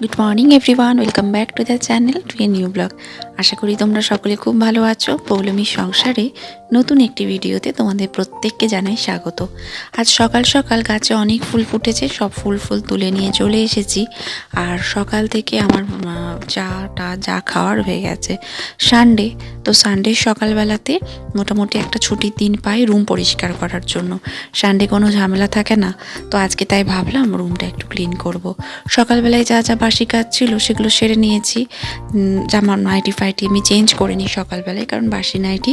Good morning everyone, welcome back to the channel to a new blog. আশা করি তোমরা সকলে খুব ভালো আছো। পৌলমীর সংসারে নতুন একটি ভিডিওতে তোমাদের প্রত্যেককে জানাই স্বাগত। আজ সকাল সকাল গাছে অনেক ফুল ফুটেছে, সব ফুল তুলে নিয়ে চলে এসেছি। আর সকাল থেকে আমার যা খাওয়ার হয়ে গেছে। সানডে, তো সানডে সকালবেলাতে মোটামুটি একটা ছুটির দিন পাই রুম পরিষ্কার করার জন্য। সানডে কোনো ঝামেলা থাকে না, তো আজকে তাই ভাবলাম রুমটা একটু ক্লিন করব। সকালবেলায় যা বাসি কাজ ছিল সেগুলো সেরে নিয়েছি। জামা নাইটি ফাইটি আমি চেঞ্জ করে নিই সকালবেলায়, কারণ বাসি নাইটি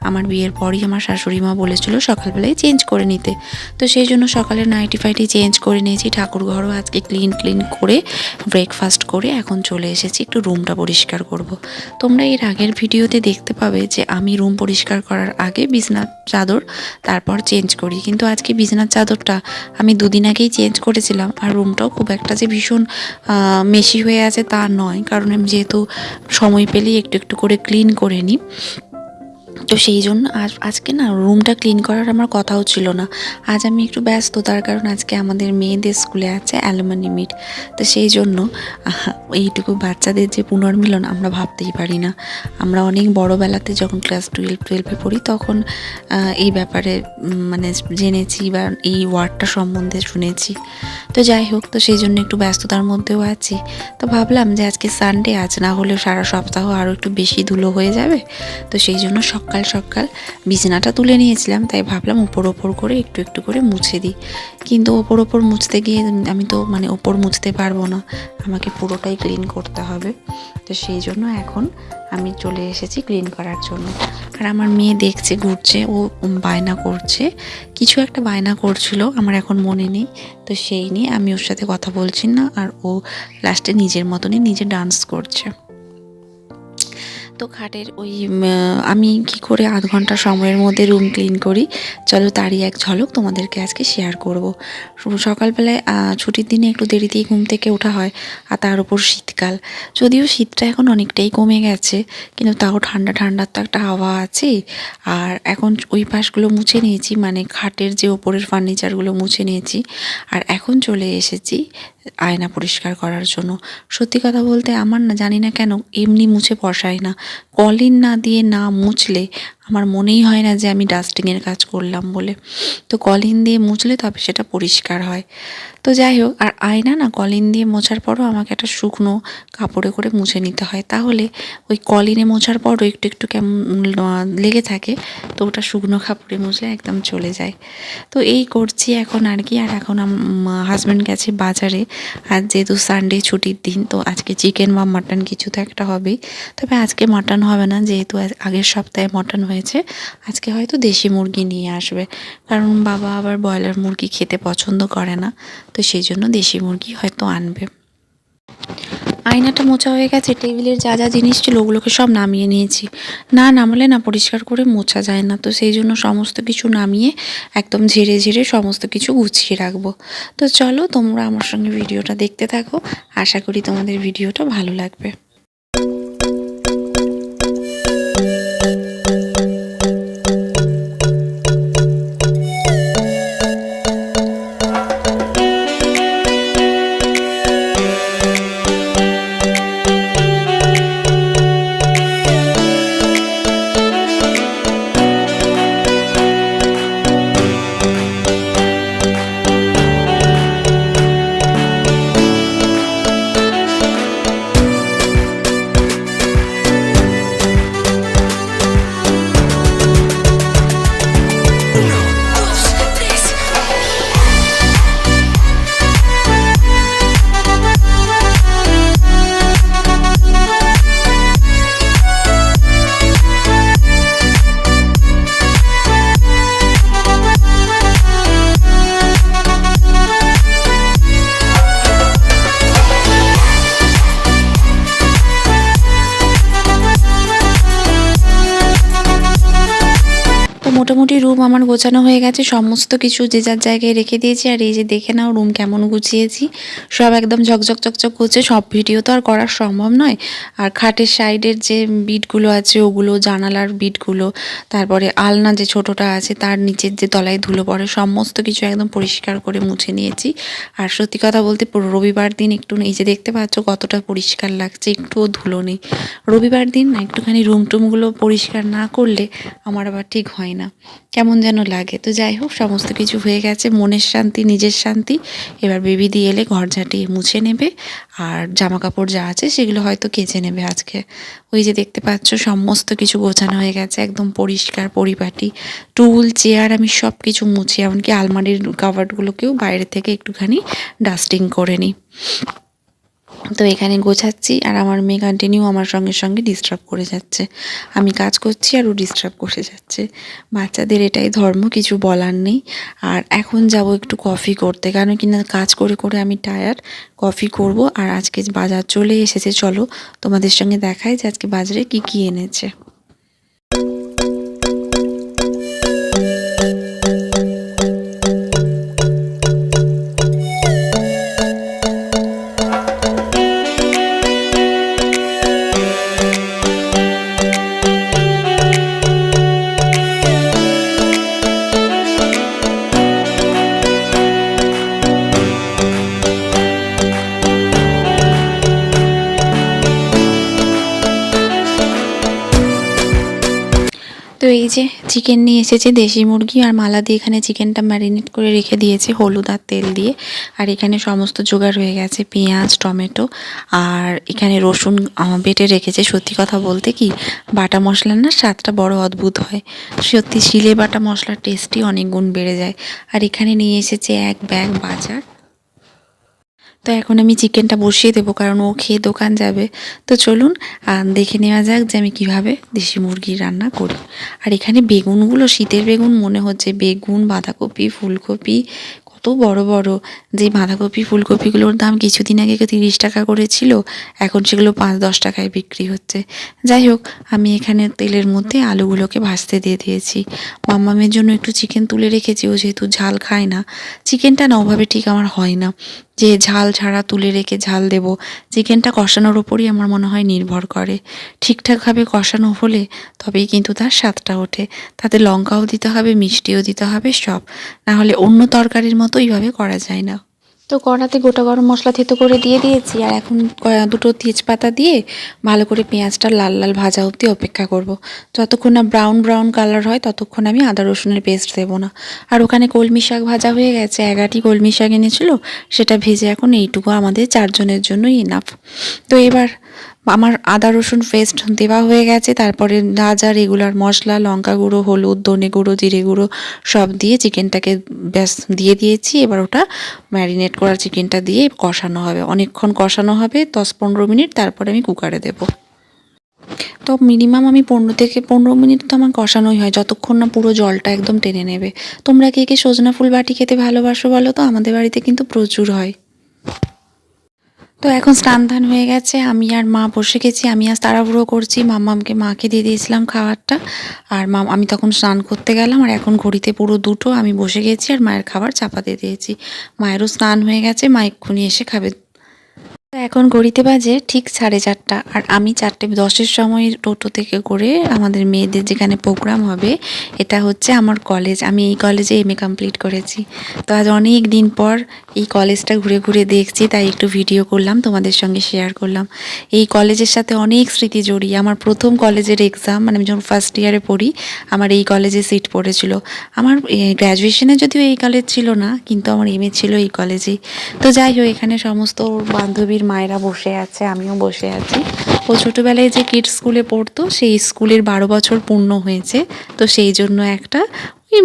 আমার বিয়ের পরই আমার শাশুড়ি মা বলেছিল সকালবেলায় চেঞ্জ করে নিতে। তো সেই জন্য সকালে নাইটি ফাইটি চেঞ্জ করে নিয়েছি। ঠাকুর ঘরও আজকে ক্লিন করে ব্রেকফাস্ট করে এখন চলে এসেছি একটু রুমটা পরিষ্কার করব। তোমরা এর আগের ভিডিওতে দেখতে পাবে যে আমি রুম পরিষ্কার করার আগে বিছনার চাদর তারপর চেঞ্জ করি, কিন্তু আজকে বিছনার চাদরটা আমি দুদিন আগেই চেঞ্জ করেছিলাম। আর রুমটাও খুব একটা যে ভীষণ মেশি হয়ে আছে তা নয়, কারণ আমি যেহেতু সময় পেলেই একটু করে ক্লিন করে নিই। তো সেই জন্য আজকে না রুমটা ক্লিন করার আমার কথাও ছিল না। আজ আমি একটু ব্যস্ত, তার কারণ আজকে আমাদের মেয়েদের স্কুলে আছে অ্যালুমিনি মিট। তো সেই জন্য এইটুকু বাচ্চাদের যে পুনর্মিলন আমরা ভাবতেই পারি না। আমরা অনেক বড়োবেলাতে যখন ক্লাস 12-12-এ পড়ি তখন এই ব্যাপারে মানে জেনেছি বা এই ওয়ার্ডটা সম্বন্ধে শুনেছি। তো যাই হোক, তো সেই জন্য একটু ব্যস্ততার মধ্যেও আছি। তো ভাবলাম যে আজকে সানডে, আজ না হলেও সারা সপ্তাহ আরও একটু বেশি ধুলো হয়ে যাবে। তো সেই জন্য সকাল সকাল বিছানাটা তুলে নিয়েছিলাম, তাই ভাবলাম ওপর করে একটু করে মুছে দিই। কিন্তু ওপর মুছতে গিয়ে আমি তো ওপর মুছতে পারবো না, আমাকে পুরোটাই ক্লিন করতে হবে। তো সেই জন্য এখন আমি চলে এসেছি ক্লিন করার জন্য। আর আমার মেয়ে দেখছে, ঘুরছে, ও বায়না করছে, কিছু একটা বায়না করছিল, আমার এখন মনে নেই। তো সেই নিয়ে আমি ওর সাথে কথা বলছি না, আর ও লাস্টে নিজের মতনই নিজে ডান্স করছে। তো খাটের আমি কি করে আধ ঘন্টা সময়ের মধ্যে রুম ক্লিন করি, চলো তারই এক ঝলক তোমাদেরকে আজকে শেয়ার করব। সকালবেলায় ছুটির দিনে একটু দেরিতেই ঘুম থেকে ওঠা হয়, আর তার উপর শীতকাল। যদিও শীতটা এখন অনেকটাই কমে গেছে, কিন্তু তাও ঠান্ডা তো একটা হাওয়া আছে। আর এখন ওই পাশগুলো মুছে নিয়েছি, খাটের যে ওপরের ফার্নিচারগুলো মুছে নিয়েছি। আর এখন চলে এসেছি আয়না পরিষ্কার করার জন্য। সত্যি কথা বলতে আমার না, জানি না কেন এমনি মুছে বসায় না, কলিন না দিয়ে না মুছলে আমার মনেই হয় না যে আমি ডাস্টিংয়ের কাজ করলাম বলে। তো কলিন দিয়ে মুছলে তবে সেটা পরিষ্কার হয়। তো যাই হোক, আর আয়না না কলিন দিয়ে মোছার পরও আমাকে একটা শুকনো কাপড়ে করে মুছে নিতে হয়, তাহলে ওই কলিনে মোছার পরও একটু কেমন লেগে থাকে, তো ওটা শুকনো কাপড়ে মুছলে একদম চলে যায়। তো এই করছি এখন আর কি। আর এখন হাজব্যান্ড গেছে বাজারে, আর যেহেতু সানডে ছুটির দিন, তো আজকে চিকেন বা মাটন কিছু তো একটা হবেই। তবে আজকে মাটন হবে না, যেহেতু আগের সপ্তাহে মটন হয়েছে। আজকে হয়তো দেশি মুরগি নিয়ে আসবে, কারণ বাবা আবার ব্রয়লার মুরগি খেতে পছন্দ করে না। তো সেই জন্য দেশি মুরগি হয়তো আনবে। আয়নাটা মোছা হয়ে গেছে, টেবিলের যা জিনিস ছিল ওগুলোকে সব নামিয়ে নিয়েছি। না নামালে না পরিষ্কার করে মোছা যায় না, তো সেই জন্য সমস্ত কিছু নামিয়ে একদম ঝেড়ে সমস্ত কিছু গুছিয়ে রাখবো। তো চলো তোমরা আমার সঙ্গে ভিডিওটা দেখতে থাকো, আশা করি তোমাদের ভিডিওটা ভালো লাগবে। মোটামুটি রুম আমার গোছানো হয়ে গেছে, সমস্ত কিছু যে যার জায়গায় রেখে দিয়েছি। আর এই যে দেখে নাও রুম কেমন গুছিয়েছি, সব একদম ঝকঝক চকচক করছে। সব ভিডিও তো আর করা সম্ভব নয়। আর খাটের সাইডের যে বিটগুলো আছে ওগুলো, জানালার বিটগুলো, তারপরে আলনা যে ছোটোটা আছে তার নিচের যে তলায় ধুলো পড়ে, সমস্ত কিছু একদম পরিষ্কার করে মুছে নিয়েছি। আর সত্যি কথা বলতে পুরো রবিবার দিন একটু, এই যে দেখতে পাচ্ছ কতটা পরিষ্কার লাগছে, একটুও ধুলো নেই। রবিবার দিন না একটুখানি রুম টুমগুলো পরিষ্কার না করলে আমার আবার ঠিক হয় না, কেমন যেন লাগে। তো যাই হোক, সমস্ত কিছু হয়ে গেছে, মনের শান্তি, নিজের শান্তি। এবার বেবি দিয়ে এলে ঘর ঝাঁটিয়ে মুছে নেবে, আর জামা কাপড় যা আছে সেগুলো হয়তো কেচে নেবে আজকে। ওই যে দেখতে পাচ্ছ সমস্ত কিছু গোছানো হয়ে গেছে, একদম পরিষ্কার পরিপাটি। টুল, চেয়ার আমি সব কিছু মুছি, এমনকি আলমারির কাভার্ডগুলোকেও বাইরে থেকে একটুখানি ডাস্টিং করে নিই। তো এখানে গোছাচ্ছি, আর আমার মেয়ে কন্টিনিউ আমার সঙ্গে সঙ্গে ডিস্টার্ব করে যাচ্ছে। আমি কাজ করছি আর ও ডিস্টার্ব করে যাচ্ছে। বাচ্চাদের এটাই ধর্ম, কিছু বলার নেই। আর এখন যাব একটু কফি করতে, কারণ কিনা কাজ করে করে আমি টায়ার্ড। কফি করব। আর আজকে বাজার চলে এসেছে, চলো তোমাদের সঙ্গে দেখাই যে আজকে বাজারে কি কি এনেছে। তো এই যে চিকেন নিয়ে এসেছে, দেশি মুরগি, আর মালা দিয়ে এখানে চিকেনটা ম্যারিনেট করে রেখে দিয়েছে হলুদ আর তেল দিয়ে। আর এখানে সমস্ত জোগাড় হয়ে গেছে, পেঁয়াজ, টমেটো, আর এখানে রসুন বেটে রেখেছে। সত্যি কথা বলতে কি, বাটা মশলার না স্বাদটা বড় অদ্ভুত হয়। সত্যি শিলে বাটা মশলার টেস্টই অনেক গুণ বেড়ে যায়। আর এখানে নিয়ে এসেছে এক ব্যাগ বাজার। তো এখন আমি চিকেনটা বসিয়ে দেবো, কারণ ও খেয়ে দোকান যাবে। তো চলুন দেখে নেওয়া যাক যে আমি কিভাবে দেশি মুরগি রান্না করি। আর এখানে বেগুনগুলো শীতের বেগুন মনে হচ্ছে, বেগুন, বাঁধাকপি, ফুলকপি, কত বড় বড়। যে বাঁধাকপি ফুলকপিগুলোর দাম কিছুদিন আগে 30 টাকা করে ছিল, এখন সেগুলো 5-10 টাকায় বিক্রি হচ্ছে। যাই হোক, আমি এখানে তেলের মধ্যে আলুগুলোকে ভাজতে দিয়ে দিয়েছি। মাম্মামের জন্য একটু চিকেন তুলে রেখেছি, ও যেহেতু ঝাল খায় না। চিকেনটা না ওভাবে ঠিক আমার হয় না, যে ঝাল ছাড়া তুলে রেখে ঝাল দেব। চিকেনটা কষানোর ওপরই আমার মনে হয় নির্ভর করে। ঠিকঠাকভাবে কষানো হলে তবেই কিন্তু তার স্বাদটা ওঠে। তাতে লঙ্কাও দিতে হবে, মিষ্টিও দিতে হবে, সব। না হলে অন্য তরকারির মতো এইভাবে করা যায় না। তো কড়াতে গোটা গরম মশলা থেতো করে দিয়ে দিয়েছি, আর এখন দুটো তেজপাতা দিয়ে ভালো করে পেঁয়াজটা লাল লাল ভাজা অবধি অপেক্ষা করব। যতক্ষণ না ব্রাউন ব্রাউন কালার হয় ততক্ষণ আমি আদা রসুনের পেস্ট দেবো না। আর ওখানে কলমি শাক ভাজা হয়ে গেছে, 11টি কলমি শাক এনেছিল, সেটা ভেজে এখন এইটুকু আমাদের 4 জনের জন্যই এনাফ। তো এবার আমার আদা রসুন পেস্ট দেওয়া হয়ে গেছে, তারপরে যা যা রেগুলার মশলা, লঙ্কা গুঁড়ো, হলুদ, ধনে গুঁড়ো, জিরে গুঁড়ো সব দিয়ে চিকেনটাকে ব্যাস দিয়ে দিয়েছি। এবার ওটা ম্যারিনেট করা চিকেনটা দিয়ে কষানো হবে, অনেকক্ষণ কষানো হবে, 10-15 মিনিট, তারপরে আমি কুকারে দেবো। তো মিনিমাম আমি 15 মিনিট তো আমার কষানোই হয়, যতক্ষণ না পুরো জলটা একদম টেনে নেবে। তোমরা কে কে সজনা ফুল বাটি খেতে ভালোবাসো বলো তো? আমাদের বাড়িতে কিন্তু প্রচুর হয়। তো এখন স্নান ধান হয়ে গেছে, আমি আর মা বসে গেছি। আমি আজ তাড়াহুড়ো করছি, মাকে দিয়ে দিয়েছিলাম খাবারটা। আর আমি তখন স্নান করতে গেলাম, আর এখন ঘড়িতে পুরো 2টো। আমি বসে গেছি আর মায়ের খাবার চাপা দিয়ে দিয়েছি। মায়েরও স্নান হয়ে গেছে, মা এক্ষুনি এসে খাবে। তো এখন ঘড়িতে বাজে ঠিক 4:30, আর আমি 4:10-এর সময় টোটো থেকে করে আমাদের মেয়েদের যেখানে প্রোগ্রাম হবে, এটা হচ্ছে আমার কলেজ। আমি এই কলেজে এমএ কমপ্লিট করেছি। তো আজ অনেক দিন পর এই কলেজটা ঘুরে ঘুরে দেখছি, তাই একটু ভিডিও করলাম, তোমাদের সঙ্গে শেয়ার করলাম। এই কলেজের সাথে অনেক স্মৃতি জড়িয়ে। আমার প্রথম কলেজের এক্সাম, মানে আমি যখন ফার্স্ট ইয়ারে পড়ি, আমার এই কলেজে সিট পড়েছিল। আমার গ্র্যাজুয়েশনে যদিও এই কলেজ ছিল না, কিন্তু আমার এমএ ছিল এই কলেজেই। তো যাই হোক, এখানে সমস্ত বান্ধবীর মায়েরা বসে আছে, আমিও বসে আছি। ও ছোটোবেলায় যে কিডস স্কুলে পড়তো, সেই স্কুলের 12 বছর পূর্ণ হয়েছে, তো সেই জন্য একটা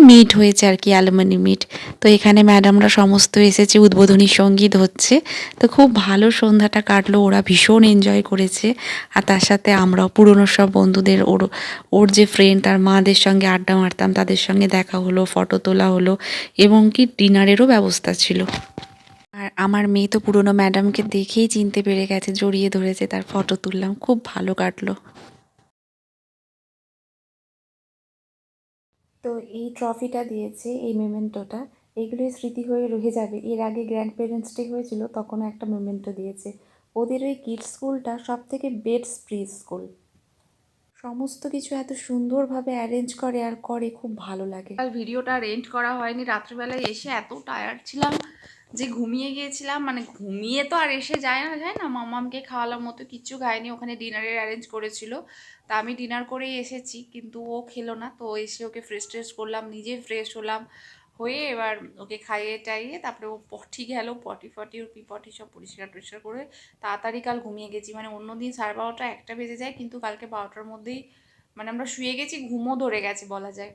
মিট হয়েছে আর কি, অ্যালুমিনি মিট। তো এখানে ম্যাডামরা সমস্ত এসেছে, উদ্বোধনী সঙ্গীত হচ্ছে। তো খুব ভালো সন্ধ্যাটা কাটলো, ওরা ভীষণ এনজয় করেছে। আর তার সাথে আমরাও পুরনো সব বন্ধুদের, ওর যে ফ্রেন্ড, তার মাদের সঙ্গে আড্ডা মারতাম, তাদের সঙ্গে দেখা হলো, ফটো তোলা হলো, এবং কি ডিনারেরও ব্যবস্থা ছিল। আর আমার মেয়ে তো পুরনো ম্যাডামকে দেখেই চিনতে পেরে গেছে, জড়িয়ে ধরেছে, তার ফটো তুললাম, খুব ভালো কাটলো। তো এই ট্রফিটা দিয়েছে, এই মেমেন্টোটা, এগুলোই স্মৃতি হয়ে রয়ে যাবে। এর আগে গ্র্যান্ড পেরেন্টস ডে হয়েছিল, তখনও একটা মেমেন্টো দিয়েছে। ওদের ওই কিডস স্কুলটা সব থেকে বেস্ট প্রি স্কুল, সমস্ত কিছু এত সুন্দরভাবে অ্যারেঞ্জ করে আর করে, খুব ভালো লাগে। কাল ভিডিওটা রেন্ট করা হয়নি, রাত্রিবেলায় এসে এত টায়ার্ড ছিলাম যে ঘুমিয়ে গিয়েছিলাম। মানে ঘুমিয়ে তো আর এসে যায় না, মামামকে খাওয়ালাম মতো কিচ্ছু খায়নি, ওখানে ডিনারের অ্যারেঞ্জ করেছিল। তা আমি ডিনার করেই এসেছি, কিন্তু ও খেলো না। তো এসে ওকে ফ্রেশ ট্রেশ করলাম, নিজে ফ্রেশ হলাম, হয়ে এবার ওকে খাইয়ে টাইয়ে তারপরে ও পটি গেল, পটি ওর পিপটি সব পরিষ্কার টরিষ্কার করে তাড়াতাড়ি কাল ঘুমিয়ে গেছি। মানে অন্যদিন 12:30 একটা বেজে যায়, কিন্তু কালকে 12টার মধ্যেই মানে আমরা শুয়ে গেছি, ঘুমও ধরে গেছে বলা যায়।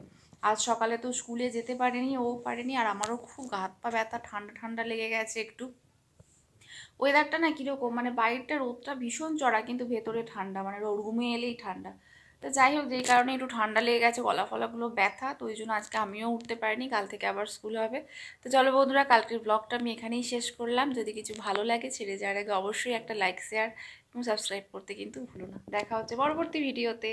আজ সকালে তো স্কুলে যেতে পারেনি, ও পারেনি, আর আমারও খুব হাত পা ব্যথা, ঠান্ডা ঠান্ডা লেগে গেছে একটু। ওয়েদারটা না কীরকম, মানে বাইরেটা রোদটা ভীষণ চড়া, কিন্তু ভেতরে ঠান্ডা, মানে রুমে এলেই ঠান্ডা। তো যাই হোক, যেই কারণে একটু ঠান্ডা লেগে গেছে, গলা ফলাগুলো ব্যথা, তো ওই জন্য আজকে আমিও উঠতে পারিনি। কাল থেকে আবার স্কুল হবে। তো চলো বন্ধুরা, কালকের ব্লগটা আমি এখানেই শেষ করলাম। যদি কিছু ভালো লাগে, ছেড়ে যাওয়ার আগে অবশ্যই একটা লাইক, শেয়ার এবং সাবস্ক্রাইব করতে কিন্তু ভুলো না। দেখা হচ্ছে পরবর্তী ভিডিওতে।